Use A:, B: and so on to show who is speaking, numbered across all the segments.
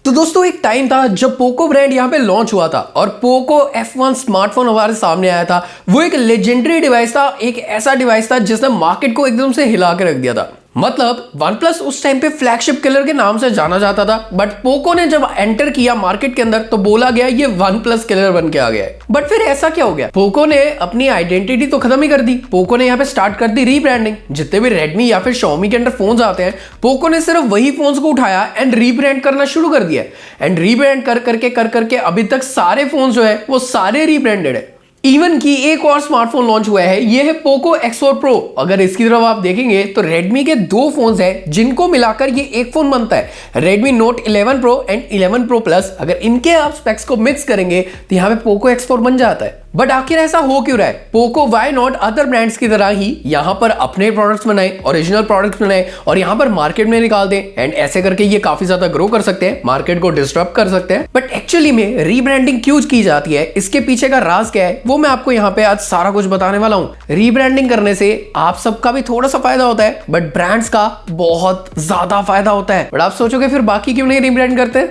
A: तो दोस्तों एक टाइम था जब पोको ब्रांड यहाँ पे लॉन्च हुआ था और पोको F1 स्मार्टफोन हमारे सामने आया था। वो एक लेजेंडरी डिवाइस था, एक ऐसा डिवाइस था जिसने मार्केट को एकदम से हिला के रख दिया था। मतलब OnePlus उस टाइम पे फ्लैगशिप किलर के नाम से जाना जाता था, बट पोको ने जब एंटर किया मार्केट के अंदर तो बोला गया ये OnePlus किलर बन के आ गया है। बट फिर ऐसा क्या हो गया? पोको ने अपनी आइडेंटिटी तो खत्म ही कर दी। पोको ने यहाँ पे स्टार्ट कर दी रीब्रांडिंग। जितने भी रेडमी या फिर Xiaomi के अंदर फोन्स आते हैं, पोको ने सिर्फ वही फोन्स को उठाया एंड रीब्रांड करना शुरू कर दिया। एंड रीब्रांड कर करके अभी तक सारे फोन्स जो है वो सारे रीब्रांडेड है। इवन की एक और स्मार्टफोन लॉन्च हुआ है, ये है पोको X4 Pro। अगर इसकी तरफ आप देखेंगे तो रेडमी के दो फोन्स हैं जिनको मिलाकर ये एक फोन बनता है, Redmi note 11 Pro and 11 Pro Plus। अगर इनके आप स्पेक्स को मिक्स करेंगे तो यहाँ पे पोको X4 बन जाता है। बट आखिर ऐसा हो क्यों रहा है? Poco why not other brands की तरह ही यहाँ पर अपने प्रोडक्ट्स बनाए, ओरिजिनल प्रोडक्ट्स बनाए और यहाँ पर मार्केट में निकाल दें एंड ऐसे करके ये काफी ज्यादा ग्रो कर सकते हैं, मार्केट को डिस्टर्ब कर सकते हैं। बट एक्चुअली में रीब्रांडिंग क्यों की जाती है, इसके पीछे का राज क्या है, वो मैं आपको यहाँ पे आज सारा कुछ बताने वाला हूँ। रीब्रांडिंग करने से आप सबका भी थोड़ा सा फायदा होता है, बट ब्रांड्स का बहुत ज्यादा फायदा होता है। बट आप सोचोगे फिर बाकी क्यों नहीं रीब्रांड करते?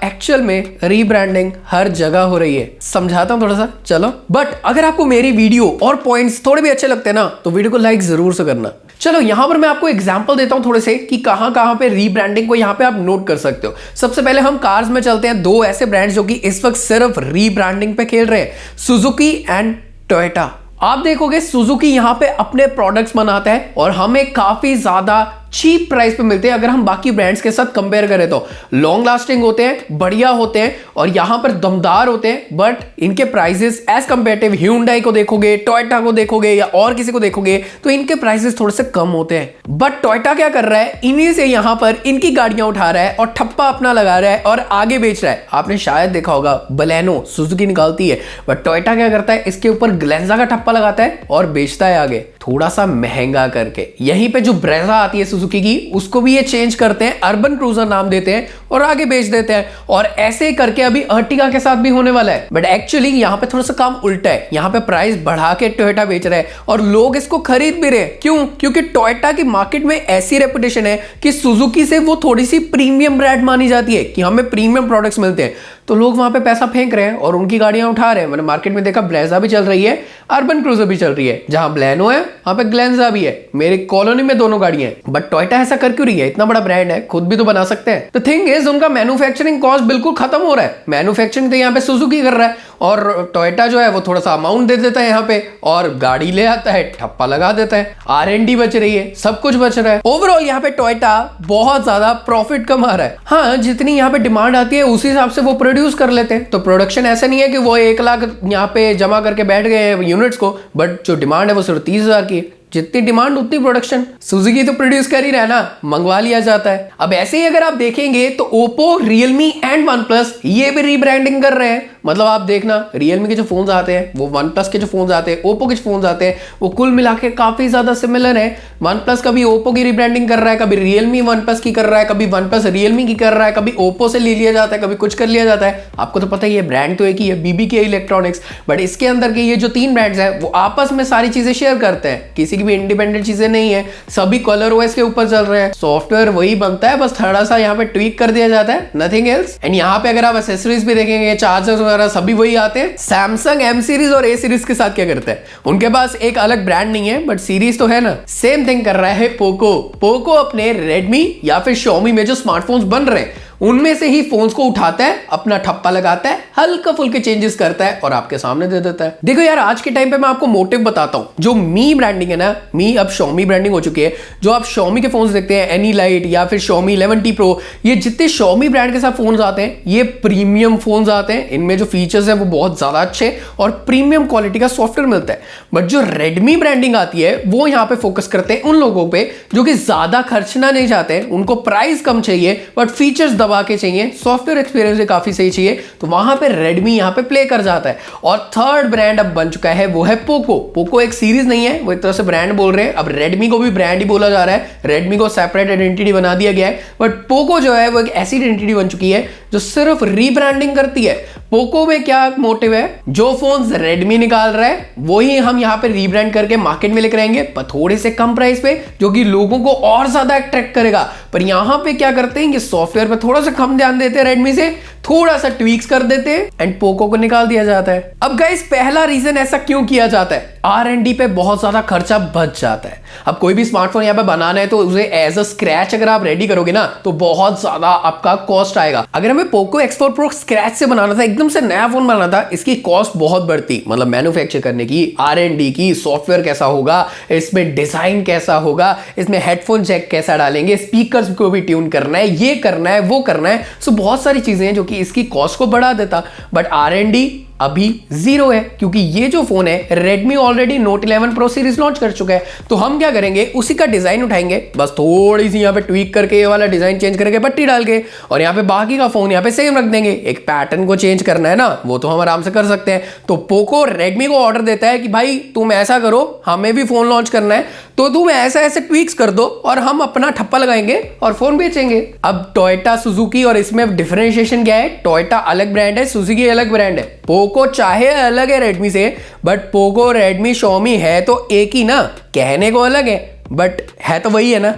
A: एक्चुअल में रीब्रांडिंग हर जगह हो रही है। समझाता हूं थोड़ा सा, चलो। बट अगर आपको मेरी वीडियो और पॉइंट्स थोड़े भी अच्छे लगते हैं ना तो वीडियो को लाइक जरूर से करना। चलो यहां पर मैं आपको एग्जांपल देता हूं थोड़े से कि कहां पे रीब्रांडिंग को यहां पे आप नोट कर सकते हो। सबसे पहले हम कार्स में चलते हैं। दो ऐसे ब्रांड्स जो कि इस वक्त सिर्फ रीब्रांडिंग पे खेल रहे हैं, सुजुकी एंड टोयोटा। आप देखोगे सुजुकी यहां पे अपने प्रोडक्ट्स बनाता है और हमें काफी ज्यादा चीप प्राइस पे मिलते हैं। अगर हम बाकी ब्रांड्स के साथ कंपेयर करें तो लॉन्ग लास्टिंग होते हैं, बढ़िया होते हैं और यहां पर दमदार होते हैं। बट इनके प्राइसेस एज कंपेरेटिव Hyundai को देखोगे, टोयोटा को देखोगे या और किसी को देखोगे तो इनके प्राइसेस थोड़े से कम होते हैं। बट टोयोटा क्या कर रहा है, इन्हीं से यहां पर इनकी गाड़ियां उठा रहा है और ठप्पा अपना लगा रहा है और आगे बेच रहा है। आपने शायद देखा होगा बलेनो सुजुकी निकालती है, बट टोयोटा क्या करता है, इसके ऊपर ग्लेंजा का ठप्पा लगाता है और बेचता है आगे थोड़ा सा महंगा करके। यहीं पे जो ब्रेजा आती है सुजुकी की, उसको भी ये चेंज करते हैं, अर्बन क्रूजर नाम देते हैं और आगे बेच देते हैं। और ऐसे करके अभी अर्टिगा के साथ भी होने वाला है। बट एक्चुअली यहाँ पे थोड़ा सा काम उल्टा है। यहाँ पे प्राइस बढ़ा के टोयोटा बेच रहा है और लोग इसको खरीद भी रहे। क्यों? क्योंकि टोयोटा की मार्केट में ऐसी रेपुटेशन है कि सुजुकी से वो थोड़ी सी प्रीमियम ब्रांड मानी जाती है कि हमें प्रीमियम प्रोडक्ट्स मिलते हैं। तो लोग वहां पे पैसा फेंक रहे हैं और उनकी गाड़ियां उठा रहे हैं। मैंने मार्केट में देखा ब्रेजा भी चल रही है, अर्बन क्रूजर भी चल रही है। जहां ब्लेनो है वहां पे ग्लेंजा भी है। मेरी कॉलोनी में दोनों गाड़ियां हैं। बट टोयोटा ऐसा कर क्यों रही है? इतना बड़ा ब्रांड है, खुद भी तो बना सकते हैं। द थिंग इज उनका मैन्युफैक्चरिंग कॉस्ट बिल्कुल खत्म हो रहा है। मैन्युफैक्चरिंग तो यहाँ पे सुजुकी कर रहा है और टोयोटा जो है वो थोड़ा सा अमाउंट दे देता है यहाँ पे और गाड़ी ले आता है, ठप्पा लगा देता है। R&D बच रही है, सब कुछ बच रहा है। ओवरऑल यहाँ पे टोयोटा बहुत ज्यादा प्रॉफिट कमा रहा है। हाँ, जितनी यहाँ पे डिमांड आती है उसी हिसाब से वो प्रोड्यूस कर लेते हैं। तो प्रोडक्शन ऐसा नहीं है कि वो 1 लाख यहाँ पे जमा करके बैठ गए यूनिट्स को, बट जो डिमांड है वो सिर्फ 30,000 की है। जितनी डिमांड उतनी प्रोडक्शन। सुजुकी तो प्रोड्यूस कर ही रहा है ना, मंगवा लिया जाता है। अब ऐसे ही अगर आप देखेंगे तो ओप्पो, रियलमी एंड OnePlus ये भी रीब्रांडिंग कर रहे हैं। मतलब आप देखना, रियलमी के जो फोन्स आते हैं वो OnePlus के जो फोन्स आते हैं, ओप्पो के जो फोन्स आते हैं वो कुल मिला के काफी ज्यादा सिमिलर है। OnePlus कभी ओप्पो की रीब्रांडिंग कर रहा है, कभी रियलमी OnePlus की कर रहा है, कभी OnePlus रियलमी की कर रहा है, कभी ओप्पो से ले लिया जाता है, कभी कुछ कर लिया जाता है। आपको तो पता ही है ब्रांड तो एक ही है, BBK इलेक्ट्रॉनिक्स। बट इसके अंदर के ये जो 3 ब्रांड्स हैं वो आपस में सारी चीजें शेयर करते हैं, किसी की भी इंडिपेंडेंट चीजें नहीं है। सभी कलर OS के ऊपर चल रहे हैं, सॉफ्टवेयर वही बनता है, बस थोड़ा सा यहाँ पे ट्वीक कर दिया जाता है, नथिंग एल्स। एंड यहाँ पे अगर आप एक्सेसरीज भी देखेंगे, चार्जर्स वगैरह सभी वही आते हैं। सैमसंग M सीरीज और A सीरीज के साथ क्या करते हैं, उनके पास एक अलग ब्रांड नहीं है बट सीरीज तो है ना। सेम थिंग कर रहा है पोको। पोको अपने रेडमी या फिर Xiaomi में जो स्मार्टफोन्स बन रहे हैं उनमें से ही फोन्स को उठाता है, अपना ठप्पा लगाता है, हल्का फुल्के चेंजेस करता है और आपके सामने दे देता है। देखो यार, आज के टाइम पे मैं आपको मोटिव बताता हूं। जो मी ब्रांडिंग है ना, मी अब Xiaomi ब्रांडिंग हो चुकी है। जो आप Xiaomi के फोन्स देखते हैं, एनी लाइट या फिर Xiaomi 11T Pro, ये जितने Xiaomi ब्रांड के साथ फोन्स आते हैं ये प्रीमियम फोन्स आते हैं। इनमें जो फीचर्स है वो बहुत ज्यादा अच्छे और प्रीमियम क्वालिटी का सॉफ्टवेयर मिलता है। बट जो रेडमी ब्रांडिंग आती है वो यहाँ पे फोकस करते हैं उन लोगों पे जो कि ज्यादा खर्चना नहीं चाहते हैं, उनको प्राइस कम चाहिए बट फीचर्स दबा के चाहिए, सॉफ्टवेयर एक्सपीरियंस भी काफी सही चाहिए। तो वहां पे रेडमी यहां पे प्ले कर जाता है। और थर्ड ब्रांड अब बन चुका है वो है पोको। पोको एक सीरीज नहीं है, वो एक तरह से ब्रांड बोल रहे हैं। अब रेडमी को भी ब्रांड ही बोला जा रहा है, रेडमी को सेपरेट आइडेंटिटी बना दिया गया है। बट पोको जो है वो एक ऐसी आइडेंटिटी बन चुकी है जो सिर्फ रीब्रांडिंग करती है। पोको में क्या मोटिव है, जो फोन रेडमी निकाल रहा है वही हम यहाँ पे रीब्रांड करके मार्केट में लेकर आएंगे, पर थोड़े से कम प्राइस पे, जो कि लोगों को और ज्यादा अट्रैक्ट करेगा। पर यहाँ पे क्या करते हैं कि सॉफ्टवेयर पे थोड़ा सा कम ध्यान देते हैं, रेडमी से थोड़ा सा ट्वीक्स कर देते हैं एंड पोको को निकाल दिया जाता है। अब गाइस पहला रीजन ऐसा क्यों किया जाता है, R&D पे बहुत ज्यादा खर्चा बच जाता है। अब कोई भी स्मार्टफोन यहाँ पे बनाना है तो उसे एज अ स्क्रैच अगर आप रेडी करोगे ना तो बहुत ज्यादा आपका कॉस्ट आएगा। अगर हमें पोको X4 Pro स्क्रैच से बनाना था, एकदम से नया फोन बनाना था, इसकी कॉस्ट बहुत बढ़ती, मतलब मैन्युफैक्चर करने की, R&D की, सॉफ्टवेयर कैसा होगा, इसमें डिजाइन कैसा होगा, इसमें हेडफोन जैक कैसा डालेंगे, स्पीकर्स को भी ट्यून करना है, ये करना है, वो करना है। सो बहुत सारी चीजें हैं जो कि इसकी कॉस्ट को बढ़ा देता। बट R&D अभी जीरो है, क्योंकि ये जो फोन है Redmi already Note 11 Pro series launch कर चुका है। तो हम क्या करेंगे, उसी का डिजाइन उठाएंगे, बस थोड़ी सी यहाँ पे ट्वीक करके ये वाला डिजाइन चेंज करके पट्टी डाल के, और यहाँ पे बाकी का फोन यहाँ पे सेम रख देंगे। एक पैटर्न को चेंज करना है ना, वो तो हम आराम से कर सकते हैं। तो पोको Redmi को ऑर्डर देता है कि भाई तुम ऐसा करो, हमें भी फोन लॉन्च करना है, तो तुम ऐसा ऐसे ट्वीक्स कर दो और हम अपना ठप्पा लगाएंगे और फोन बेचेंगे। अब टोयोटा सुजुकी, और इसमें डिफरेंशिएशन क्या है, टोयोटा अलग ब्रांड है, सुजुकी अलग ब्रांड है। पोको चाहे अलग है रेडमी से, बट पोको, रेडमी, Xiaomi है तो एक ही ना, कहने को अलग है बट है तो वही है ना,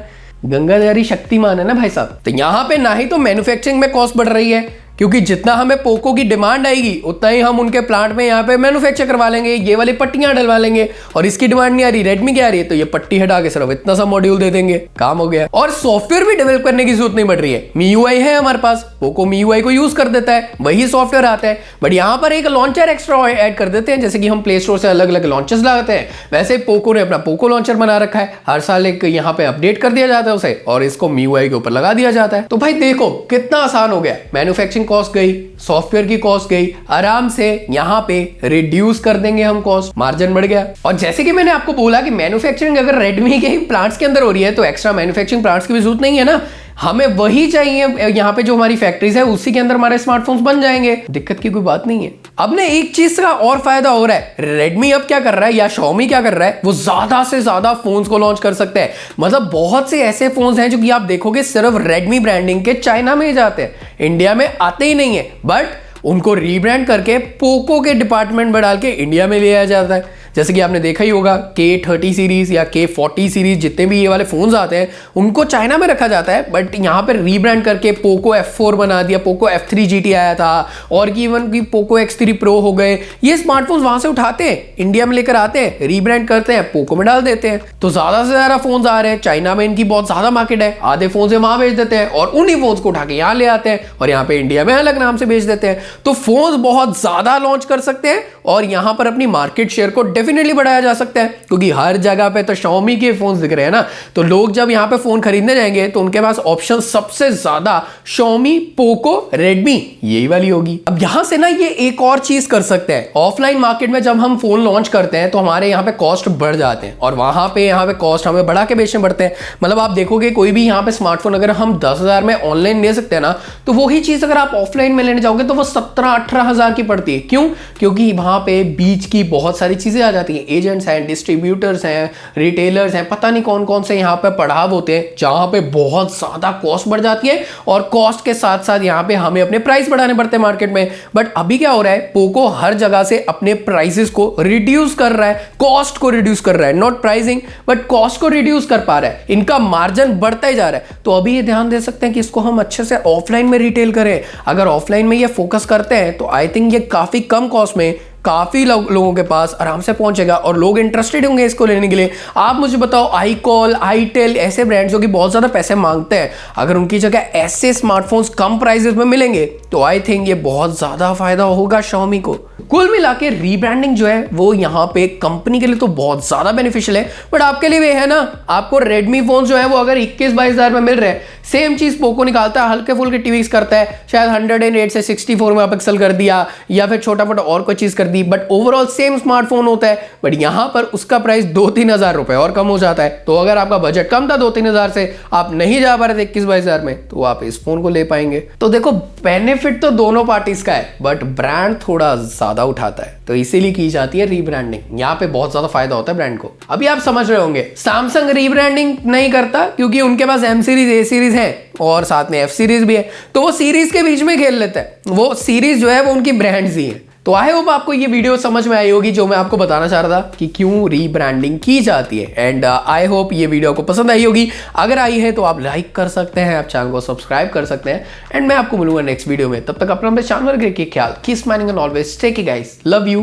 A: गंगाधारी शक्तिमान है ना भाई साहब। तो यहाँ पे ना ही तो मैन्युफैक्चरिंग में कॉस्ट बढ़ रही है, क्योंकि जितना हमें पोको की डिमांड आएगी उतना ही हम उनके प्लांट में यहाँ पे मैन्युफैक्चर करवा लेंगे, ये वाली पट्टियां डलवा लेंगे। और इसकी डिमांड नहीं आ रही, रेडमी की आ रही है, तो ये पट्टी हटा के सिर्फ इतना सा मॉड्यूल दे देंगे, काम हो गया। और सॉफ्टवेयर भी डेवलप करने की जरूरत नहीं पड़ रही है, MIUI है हमारे पास, पोको MIUI को यूज कर देता है, वही सॉफ्टवेयर आता है। बट यहाँ पर एक लॉन्चर एक्स्ट्रा ऐड कर देते हैं, जैसे कि हम प्ले स्टोर से अलग अलग लॉन्चर्स लाते हैं, वैसे पोको ने अपना पोको लॉन्चर बना रखा है। हर साल एक यहाँ पे अपडेट कर दिया जाता है उसे, और इसको MIUI के ऊपर लगा दिया जाता है। तो भाई देखो कितना आसान हो गया, मैन्युफैक्चरिंग कॉस्ट गई, सॉफ्टवेयर की कॉस्ट गई, आराम से यहाँ पे रिड्यूस कर देंगे हम कॉस्ट, मार्जिन बढ़ गया। और जैसे कि मैंने आपको बोला कि मैन्युफैक्चरिंग अगर रेडमी के प्लांट्स के अंदर हो रही है तो एक्स्ट्रा मैन्युफैक्चरिंग प्लांट्स की भी जरूरत नहीं है ना, हमें वही चाहिए, यहाँ पे जो हमारी फैक्ट्रीज है उसी के अंदर हमारे स्मार्टफोन्स बन जाएंगे, दिक्कत की कोई बात नहीं है। अब ने एक चीज का और फायदा हो रहा है, रेडमी अब क्या कर रहा है या Xiaomi क्या कर रहा है, वो ज्यादा से ज्यादा फोन्स को लॉन्च कर सकते हैं। मतलब बहुत से ऐसे फोन्स हैं जो कि आप देखोगे सिर्फ रेडमी ब्रांडिंग के चाइना में ही जाते हैं, इंडिया में आते ही नहीं है, बट उनको रीब्रांड करके पोको के डिपार्टमेंट में डाल के इंडिया में ले आया जाता है। जैसे कि आपने देखा ही होगा K30 सीरीज या K40 सीरीज, जितने भी ये वाले फोन्स आते हैं उनको चाइना में रखा जाता है, बट यहाँ पर रीब्रांड करके पोको F4 बना दिया, पोको F3 GT आया था, और कि इवन की पोको X3 Pro हो गए। ये स्मार्टफोन्स वहां से उठाते हैं, इंडिया में लेकर आते हैं, रीब्रांड करते हैं, पोको में डाल देते हैं। तो ज्यादा से ज्यादा फोन्स आ रहे हैं, चाइना में इनकी बहुत ज्यादा मार्केट है, आधे फोन से वहां बेच देते हैं और उन्हीं फोन्स को उठा के यहाँ ले आते हैं और यहाँ पे इंडिया में अलग नाम से बेच देते हैं। तो फोन्स बहुत ज्यादा लॉन्च कर सकते हैं और यहाँ पर अपनी मार्केट शेयर को डेफिनेटली बढ़ाया जा सकता है, क्योंकि हर जगह पे तो Xiaomi के फोन्स दिख रहे हैं ना। तो लोग जब यहाँ पे फोन खरीदने जाएंगे तो उनके पास ऑप्शन सबसे ज्यादा Xiaomi, पोको, Redmi यही वाली होगी। अब यहां से ना ये एक और चीज कर सकते हैं, ऑफलाइन मार्केट में जब हम फोन लॉन्च करते हैं तो हमारे यहाँ पे कॉस्ट बढ़ जाते हैं और वहां पे यहाँ पे कॉस्ट हमें बढ़ा के बेचने पड़ते हैं। मतलब आप देखोगे कोई भी यहाँ पे स्मार्टफोन अगर हम 10,000 में ऑनलाइन ले सकते हैं ना, तो वही चीज अगर आप ऑफलाइन में लेने जाओगे तो वो 17-18 हजार की पड़ती है। क्यों? क्योंकि वहां पे बीच की बहुत सारी चीजें आ जाती है, एजेंट्स हैं, डिस्ट्रीब्यूटर्स हैं, रिटेलर्स हैं, पता नहीं कौन कौन से यहाँ पे पड़ाव होते हैं, जहां पे बहुत ज्यादा कॉस्ट बढ़ जाती है और कॉस्ट के साथ साथ यहाँ पे हमें अपने प्राइस बढ़ाने पड़ते हैं मार्केट में। बट अभी क्या हो रहा है, पोको हर जगह से अपने प्राइसेस को रिड्यूस कर रहा है, कॉस्ट को रिड्यूस कर रहा है, नॉट प्राइसिंग बट कॉस्ट को रिड्यूस कर पा रहा है, इनका मार्जिन बढ़ता ही जा रहा है। तो अभी ये ध्यान दे सकते हैं कि इसको हम अच्छे से ऑफलाइन में रिटेल करें। अगर ऑफलाइन में ये फोकस करते हैं तो आई थिंक ये काफी कम कॉस्ट में काफी लोगों के पास आराम से पहुंचेगा और लोग इंटरेस्टेड होंगे इसको लेने के लिए। आप मुझे बताओ, iQOL, itel ऐसे ब्रांड्स जो कि बहुत ज्यादा पैसे मांगते हैं, अगर उनकी जगह ऐसे स्मार्टफोन्स कम प्राइसेस में मिलेंगे तो आई थिंक ये बहुत ज्यादा फायदा होगा Xiaomi को। कुल मिला के रीब्रांडिंग जो है वो यहाँ पे कंपनी के लिए तो बहुत ज्यादा बेनिफिशियल है, बट आपके लिए भी है ना। आपको रेडमी फोन जो है वो अगर 21-22 हजार में मिल रहे हैं, सेम चीज पोको निकालता है, हल्के फुल्के टीवीज करता है, शायद 108 से 64 मेगापिक्सल कर दिया या फिर छोटा मोटा और कोई चीज कर दी, बट ओवरऑल सेम स्मार्टफोन होता है, बट यहां पर उसका प्राइस 2-3 हज़ार रुपए और कम हो जाता है। तो अगर आपका बजट कम था 2-3 हज़ार से, आप नहीं जा पा रहे थे 21-22 हज़ार में, तो आप इस फोन को ले पाएंगे। तो देखो बेनिफिट तो दोनों पार्टीज का है, बट ब्रांड थोड़ा ज्यादा उठाता है, तो इसीलिए की जाती है रीब्रांडिंग। यहाँ पे बहुत ज्यादा फायदा होता है ब्रांड को। अभी आप समझ रहे होंगे सैमसंग रीब्रांडिंग नहीं करता क्योंकि उनके पास M सीरीज, A सीरीज है और साथ में F सीरीज भी है, तो वो सीरीज के बीच में खेल लेता है। वो सीरीज जो है वो उनकी ब्रांड्स ही है। तो आई होप आपको ये वीडियो समझ में आई होगी जो मैं आपको बताना चाह रहा था कि क्यों रीब्रांडिंग की जाती है। एंड आई होप ये वीडियो आपको पसंद आई होगी। अगर आई है तो आप लाइक कर सकते हैं, आप चैनल को सब्सक्राइब कर सकते हैं, एंड मैं आपको मिलूंगा नेक्स्ट वीडियो में। तब तक अपना ख्याल रखिए, keep smiling and always take care guys, love you,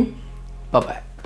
A: bye bye.